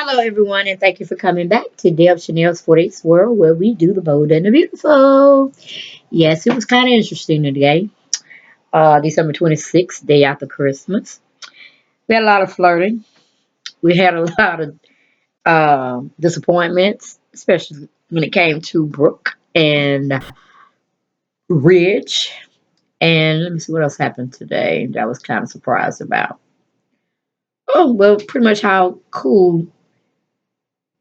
Hello, everyone, and thank you for coming back to Deb Chanel's 48th World, where we do the bold and the beautiful. Yes, it was kind of interesting today, December 26th, day after Christmas. We had a lot of flirting. We had a lot of disappointments, especially when it came to Brooke and Ridge. And let me see what else happened today that I was kind of surprised about. Oh, well, pretty much how cool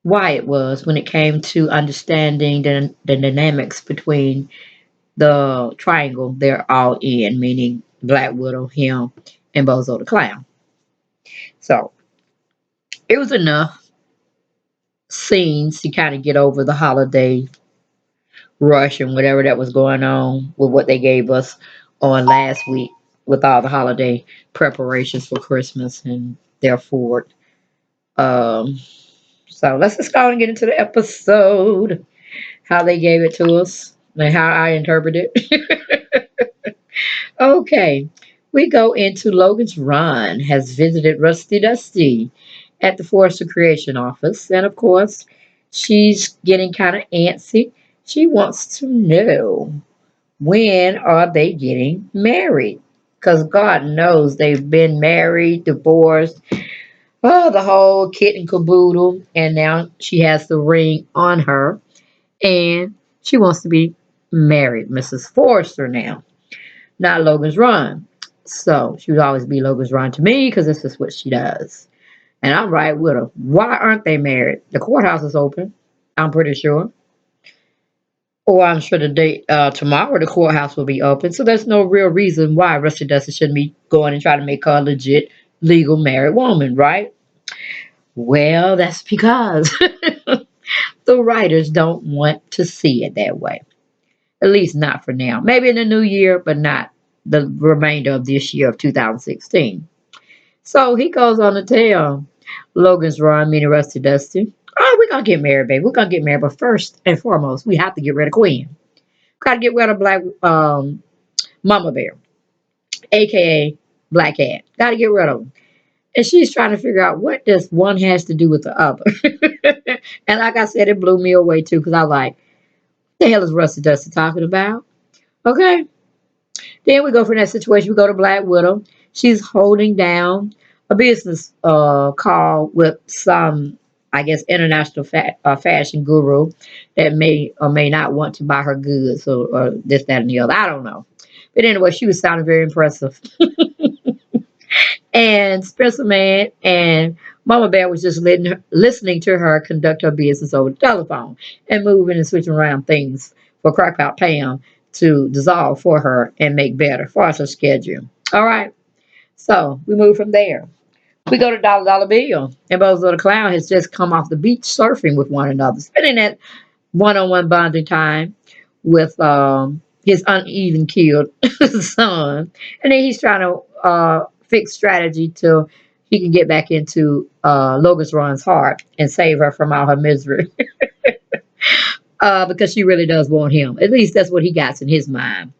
Wyatt was when it came to understanding the dynamics between the triangle they're all in, meaning Black Widow, him, and Bozo the Clown. So it was enough scenes to kind of get over the holiday rush and whatever that was going on with what they gave us on last week with all the holiday preparations for Christmas and therefore. Um, so let's just go and get into the episode, how they gave it to us, and how I interpret it. Okay, we go into Logan's Run has visited Rusty Dusty at the Forester Creation office, and of course, she's getting kind of antsy. She wants to know when are they getting married? Because God knows they've been married, divorced, oh, the whole kit and caboodle, and now she has the ring on her, and she wants to be married, Mrs. Forrester now, not Logan's Run. So she would always be Logan's Run to me because this is what she does. And I'm right with her. Why aren't they married? The courthouse is open, I'm pretty sure. Or I'm sure the date tomorrow the courthouse will be open. So there's no real reason why Rusty Dusty shouldn't be going and trying to make her a legit legal married woman, right? Well, that's because the writers don't want to see it that way. At least not for now. Maybe in the new year, but not the remainder of this year of 2016. So he goes on to tell Logan's Run, meaning Rusty Dusty, oh, we're going to get married, baby. We're going to get married. But first and foremost, we have to get rid of Queen. Got to get rid of Black Mama Bear, a.k.a. Black Cat. Got to get rid of him. And she's trying to figure out what this one has to do with the other. And like I said, it blew me away too because I was like, what the hell is Rusty Dusty talking about? Okay. Then we go from that situation. We go to Black Widow. She's holding down a business call with some, I guess, international fashion guru that may or may not want to buy her goods or this, that, and the other. I don't know. But anyway, she was sounding very impressive. And Spencer Man and Mama Bear was just listening to her conduct her business over the telephone and moving and switching around things for Crackpot Pam to dissolve for her and make better for her schedule. All right. So we move from there. We go to Dollar Dollar Bill, and Bozo the Clown has just come off the beach surfing with one another, spending that one-on-one bonding time with his uneven killed son, and then he's trying to fix strategy till he can get back into Logan's Run's heart and save her from all her misery. Because she really does want him. At least that's what he got in his mind.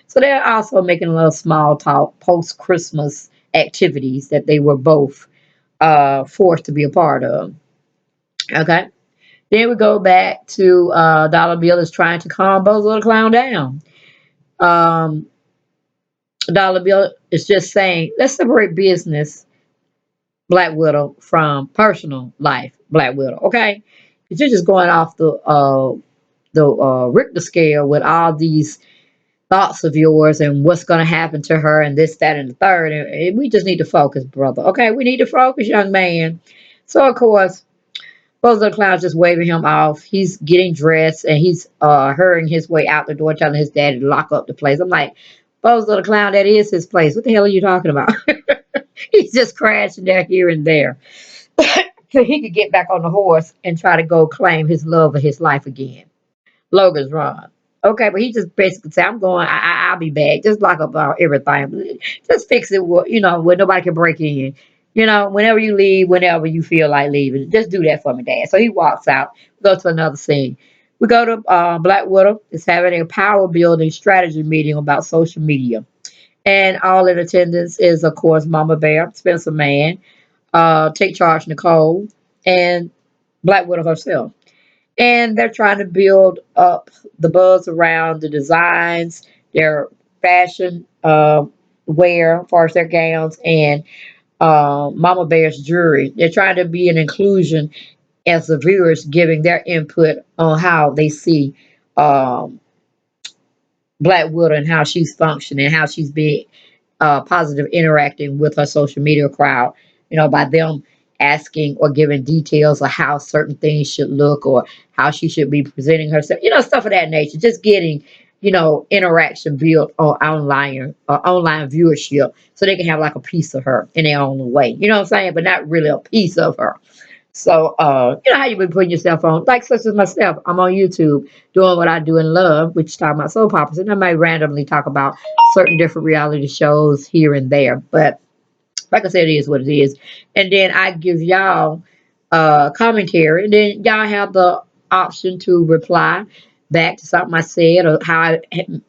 So they're also making a little small talk post Christmas activities that they were both forced to be a part of. Okay. Then we go back to Dollar Bill is trying to calm Bozo the Clown down. Um, Dollar Bill is just saying, let's separate business, Black Widow, from personal life, Black Widow. Okay, because you're just going off the Richter scale with all these thoughts of yours and what's going to happen to her and this, that, and the third. And we just need to focus, brother. Okay, we need to focus, young man. So of course, Bozo the Clown's just waving him off. He's getting dressed and he's hurrying his way out the door, telling his daddy to lock up the place. I'm like, Bozo the Clown, that is his place. What the hell are you talking about? He's just crashing there here and there. So he could get back on the horse and try to go claim his love of his life again. Logan's Run. Okay, but he just basically said, I'm going, I'll be back. Just lock up everything. Just fix it, where nobody can break in. Whenever you leave, whenever you feel like leaving, just do that for me, Dad. So he walks out, go to another scene. We go to Black Widow. Is having a power building strategy meeting about social media. And all in attendance is, of course, Mama Bear, Spencer Man, Take Charge Nicole, and Black Widow herself. And they're trying to build up the buzz around the designs, their fashion wear, as far as their gowns, and Mama Bear's jewelry. They're trying to be an inclusion as the viewers giving their input on how they see um, Black Widow and how she's functioning, how she's being positive interacting with her social media crowd, by them asking or giving details of how certain things should look or how she should be presenting herself, stuff of that nature. Just getting, interaction built on online viewership so they can have like a piece of her in their own way. You know what I'm saying? But not really a piece of her. So, you know how you be putting yourself on, like such as myself. I'm on YouTube doing what I do in love, which is talking about soap operas, and I may randomly talk about certain different reality shows here and there. But like I said, it is what it is. And then I give y'all commentary, and then y'all have the option to reply back to something I said or how I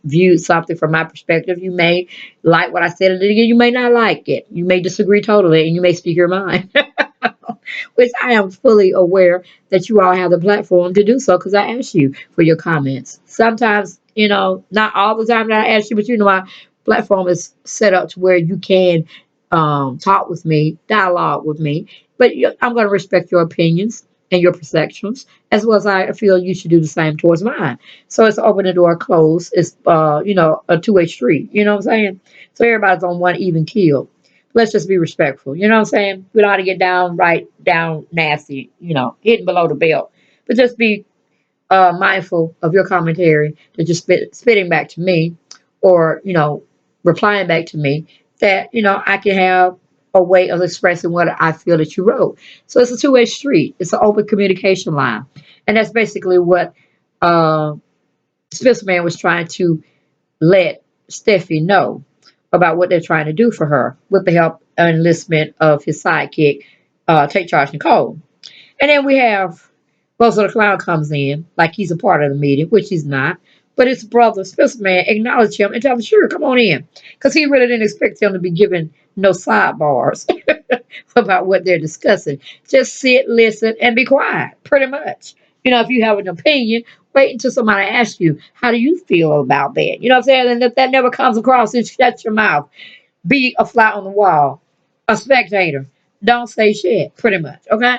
viewed something from my perspective. You may like what I said, and then again, you may not like it. You may disagree totally, and you may speak your mind. Which I am fully aware that you all have the platform to do so because I ask you for your comments. Sometimes, not all the time that I ask you, but my platform is set up to where you can talk with me, dialogue with me. But I'm going to respect your opinions and your perceptions, as well as I feel you should do the same towards mine. So it's open the door, close. It's a two-way street. You know what I'm saying? So everybody's on one even keel. Let's just be respectful. You know what I'm saying? We don't have to get down right down nasty, hitting below the belt. But just be mindful of your commentary that you're spitting back to me or, replying back to me that, I can have a way of expressing what I feel that you wrote. So it's a two-way street. It's an open communication line. And that's basically what uh, Spitzman was trying to let Steffi know about what they're trying to do for her with the help and enlistment of his sidekick, Take Charge Nicole. And then we have Bozo the Clown comes in like he's a part of the meeting, which he's not. But his brother, Spencer Man, acknowledged him and told him, sure, come on in. Because he really didn't expect him to be given no sidebars about what they're discussing. Just sit, listen, and be quiet, pretty much. If you have an opinion, wait until somebody asks you, how do you feel about that? You know what I'm saying? And if that never comes across, then shut your mouth. Be a fly on the wall, a spectator. Don't say shit, pretty much, okay?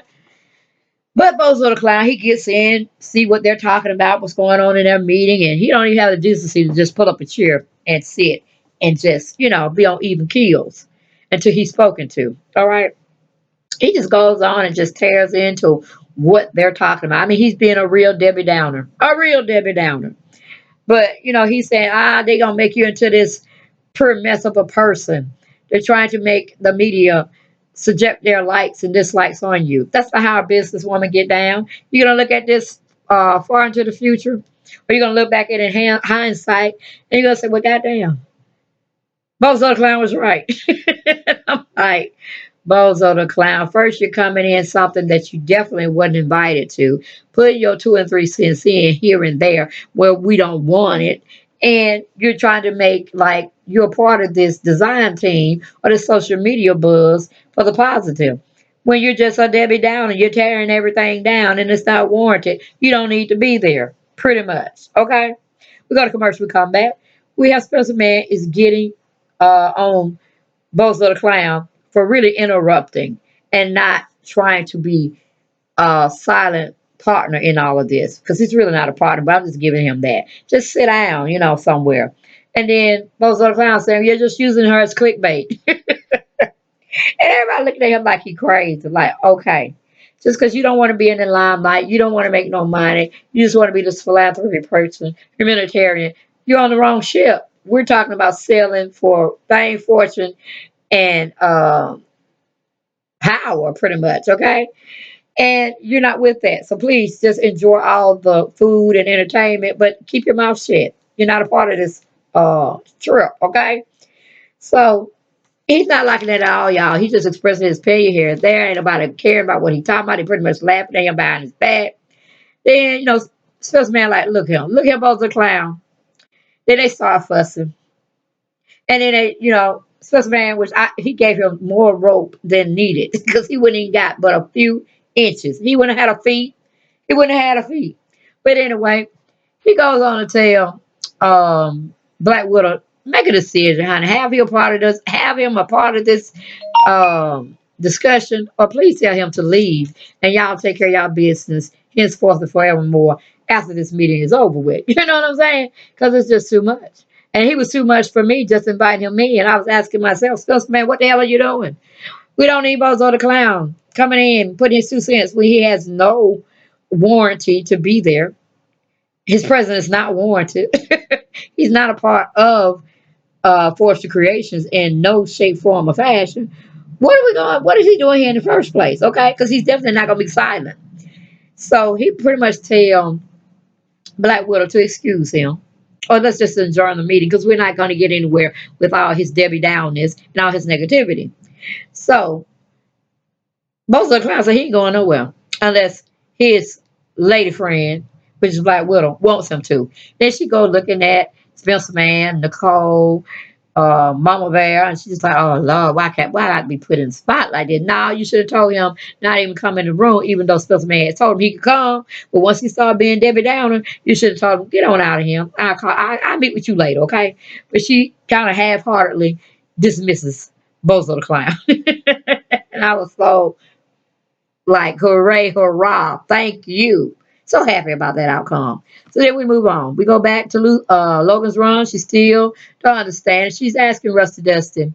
But Bozo the Clown, he gets in, see what they're talking about, what's going on in their meeting, and he don't even have the decency to just pull up a chair and sit and just, be on even keels until he's spoken to. All right. He just goes on and just tears into what they're talking about. I mean, he's being a real Debbie Downer. A real Debbie Downer. But he's saying, they gonna make you into this pure mess of a person. They're trying to make the media subject their likes and dislikes on you. That's not how a businesswoman get down. You're gonna look at this far into the future, or you're gonna look back at it in hindsight, and you're gonna say, "Well, goddamn, Bozo the Clown was right." I'm like, Bozo the Clown. First, you're coming in something that you definitely wasn't invited to. Put your 2 and 3 cents in here and there where we don't want it. And you're trying to make like you're part of this design team or the social media buzz for the positive. When you're just a Debbie Downer, you're tearing everything down and it's not warranted. You don't need to be there, pretty much. Okay? We go to commercial, we come back. We have Spencer Man is getting on Bozo the Clown for really interrupting and not trying to be a silent partner in all of this because he's really not a partner, but I'm just giving him that. Just sit down, somewhere. And then Bozo the Clown saying, you're just using her as clickbait. And everybody looking at him like he crazy. Like, okay. Just because you don't want to be in the limelight, you don't want to make no money, you just want to be this philanthropy person, humanitarian, you're on the wrong ship. We're talking about selling for fame, fortune, and power, pretty much, okay? And you're not with that. So please just enjoy all the food and entertainment, but keep your mouth shut. You're not a part of this trip, okay? So he's not liking it at all, y'all. He's just expressing his opinion here and there. Ain't nobody caring about what he's talking about. He pretty much laughing at him behind his back. Then, Special Man like, look him, both the clown. Then they start fussing. And then Special Man, he gave him more rope than needed because he wouldn't even got but a few inches. He wouldn't have had a feet. He wouldn't have had a feet. But anyway, he goes on to tell Black Widow, make a decision, honey. Have him a part of this. Have him a part of this discussion, or please tell him to leave, and y'all take care of y'all business henceforth and forevermore after this meeting is over with. You know what I'm saying? Because it's just too much. And he was too much for me just inviting him in. I was asking myself, Spencer, man, what the hell are you doing? We don't need Bozo the Clown coming in, putting his 2 cents when he has no warranty to be there. His presence is not warranted. He's not a part of Forrester Creations in no shape, form, or fashion. What are we going? What is he doing here in the first place? Okay, because he's definitely not going to be silent. So he pretty much tell Black Widow to excuse him, or let's just adjourn the meeting because we're not going to get anywhere with all his Debbie Downness and all his negativity. So most of the clowns said he ain't going nowhere unless his lady friend, which is Black Widow, wants him to. Then she go looking at Spencer Man, Nicole, Mama Bear, and she's just like, oh Lord, why I be put in the spot like this? No, you should have told him not even come in the room, even though Spencer Man had told him he could come. But once he started being Debbie Downer, you should have told him, get on out of here. I'll meet with you later, okay? But she kind of half-heartedly dismisses both of the clown. And I was so like, hooray, hurrah, thank you. So happy about that outcome. So then we move on. We go back to Logan's Run. She still don't understand. She's asking Rusty Dustin,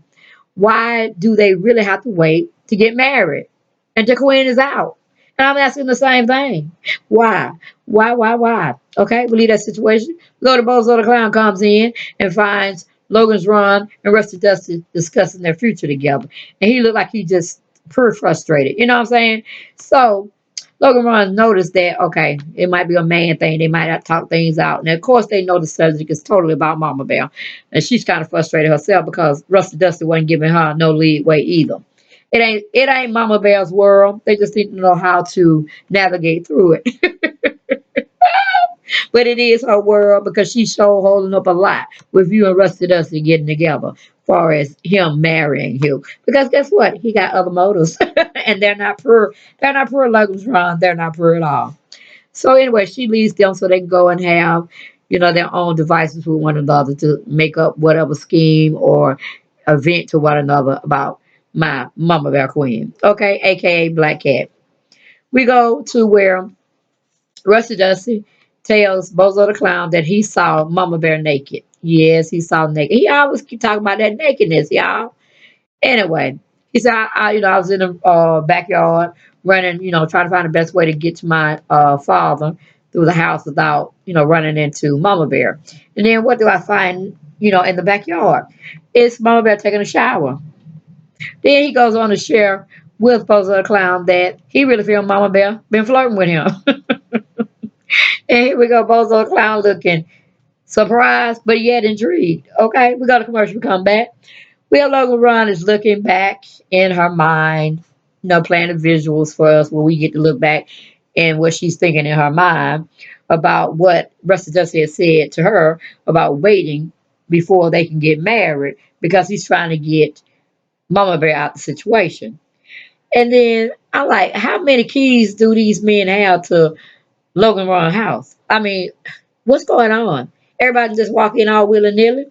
why do they really have to wait to get married? And the queen is out. And I'm asking the same thing. Why? Why? Okay, we leave that situation. We go to Bozo the Clown comes in and finds Logan's Run and Rusty Dusty discussing their future together. And he looked like he just pretty frustrated. You know what I'm saying? So Logan Run noticed that, okay, it might be a man thing. They might have talked things out. And of course, they know the subject is totally about Mama Bear. And she's kind of frustrated herself because Rusty Dusty wasn't giving her no lead way either. It ain't Mama Bear's world. They just need to know how to navigate through it. But it is her world because she's so holding up a lot with you and Rusty Dusty getting together, as far as him marrying you. Because guess what? He got other motives, and they're not per. They're not per Logan's Run. They're not per at all. So anyway, she leaves them so they can go and have, their own devices with one another to make up whatever scheme or event to one another about my Mama Bear Queen. Okay, aka Black Cat. We go to where Rusty Dusty tells Bozo the Clown that he saw Mama Bear naked. Yes, he saw naked. He always keep talking about that nakedness, y'all. Anyway, he said, I was in the backyard running, trying to find the best way to get to my father through the house without, running into Mama Bear. And then what do I find, in the backyard? It's Mama Bear taking a shower. Then he goes on to share with Bozo the Clown that he really feels Mama Bear been flirting with him. And here we go, Bozo the Clown looking surprised, but yet intrigued. Okay, we go to commercial, we come back. Will Logan Run is looking back in her mind, playing the visuals for us where we get to look back and what she's thinking in her mind about what Rusty Dusty has said to her about waiting before they can get married because he's trying to get Mama Bear out the situation. And then I'm like, how many keys do these men have to Logan Run house? I mean, what's going on? Everybody just walk in all willy nilly.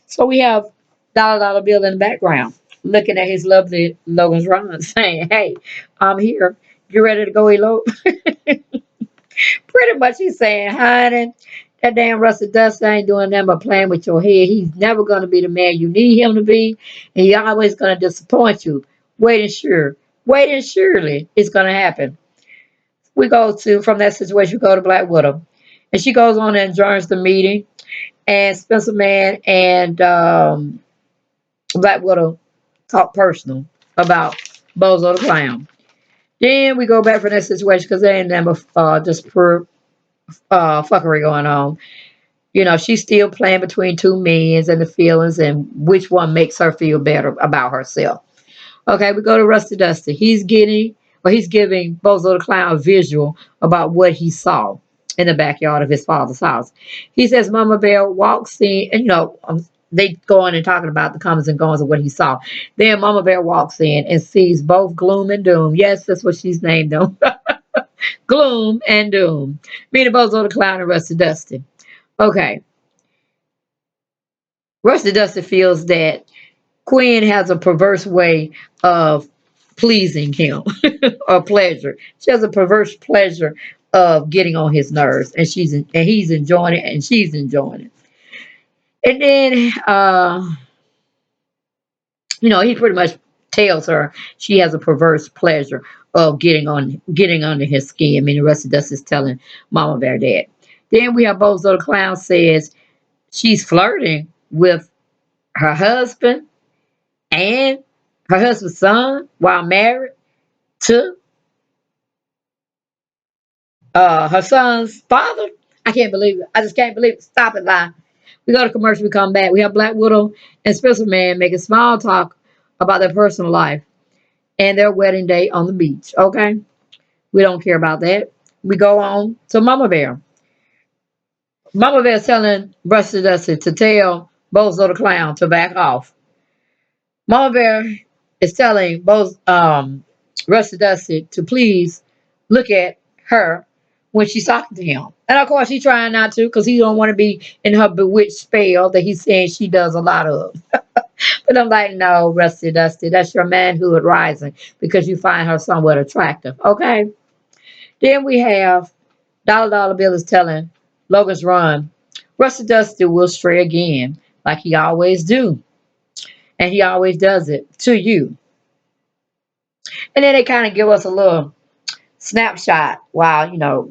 So we have Dollar Bill in the background looking at his lovely Logan's Run saying, hey, I'm here. You ready to go elope? Pretty much he's saying, honey, that damn Rusty Dust ain't doing nothing but playing with your head. He's never going to be the man you need him to be. And he's always going to disappoint you. Wait and surely it's going to happen. We go to, from that situation, we go to Black Widow. And she goes on and adjourns the meeting. And Spencer Man and Black Widow talk personal about Bozo the Clown. Then we go back from that situation because there ain't nothing but just pure fuckery going on. She's still playing between two men and the feelings and which one makes her feel better about herself. Okay, we go to Rusty Dusty. He's giving Bozo the Clown a visual about what he saw in the backyard of his father's house. He says Mama Bear walks in, and they go on and talking about the comings and goings of what he saw. Then Mama Bear walks in and sees both gloom and doom. Yes, that's what she's named them. Gloom and doom. Meaning Bozo the Clown and Rusty Dusty. Okay. Rusty Dusty feels that Quinn has a perverse way of pleasing him or pleasure. She has a perverse pleasure of getting on his nerves, and he's enjoying it, and she's enjoying it. And then, he pretty much tells her she has a perverse pleasure of getting under his skin. I mean, the rest of us is telling Mama Bear that. Then we have Bozo the Clown says she's flirting with her husband and her husband's son while married to her son's father. I can't believe it. I just can't believe it. Stop it, lie. We go to commercial, we come back. We have Black Widow and Spencer Man making small talk about their personal life and their wedding day on the beach. Okay? We don't care about that. We go on to Mama Bear. Mama Bear is telling Rusty Dusty to tell Bozo the Clown to back off. Mama Bear is telling both Rusty Dusty to please look at her when she's talking to him. And of course, he's trying not to because he don't want to be in her bewitched spell that he's saying she does a lot of. But I'm like, no, Rusty Dusty, that's your manhood rising because you find her somewhat attractive. Okay. Then we have Dollar Bill is telling Logan's Run, Rusty Dusty will stray again, like he always do. And he always does it to you. And then they kind of give us a little snapshot while,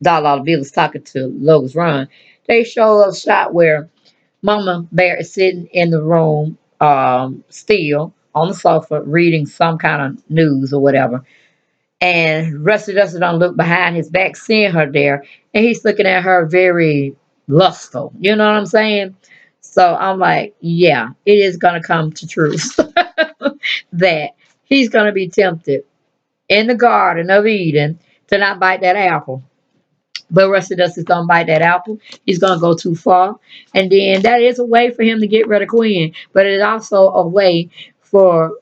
Dollar Bill is talking to Logan's Run. They show a shot where Mama Bear is sitting in the room, still on the sofa, reading some kind of news or whatever. And Rusty Dusty don't look behind his back, seeing her there, and he's looking at her very lustful. You know what I'm saying? So I'm like, yeah, it is gonna come to truth that he's gonna be tempted in the Garden of Eden to not bite that apple. But Rusty Dusty's gonna bite that apple. He's gonna go too far, and then that is a way for him to get rid of Quinn. But it is also a way for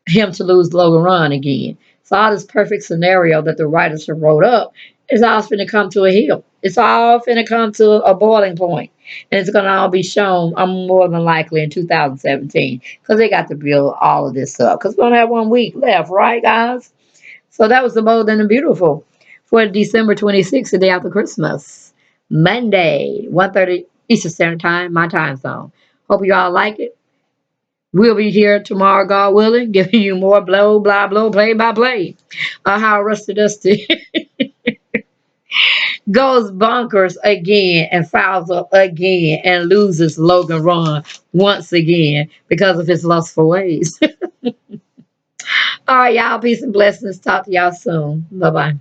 him to lose Logan Run again. So all this perfect scenario that the writers have wrote up is all finna come to a heel. It's all finna come to a boiling point. And it's gonna all be shown, more than likely in 2017. Because they got to build all of this up. Because we're gonna have 1 week left, right, guys? So that was the bold and the beautiful for December 26th, the day after Christmas. Monday, 1:30 Eastern Standard Time, my time zone. Hope you all like it. We'll be here tomorrow, God willing, giving you more blow, blah, blow, play by play. How Rusty Dusty goes bonkers again and fouls up again and loses Logan Run once again because of his lustful ways. All right, y'all. Peace and blessings. Talk to y'all soon. Bye bye.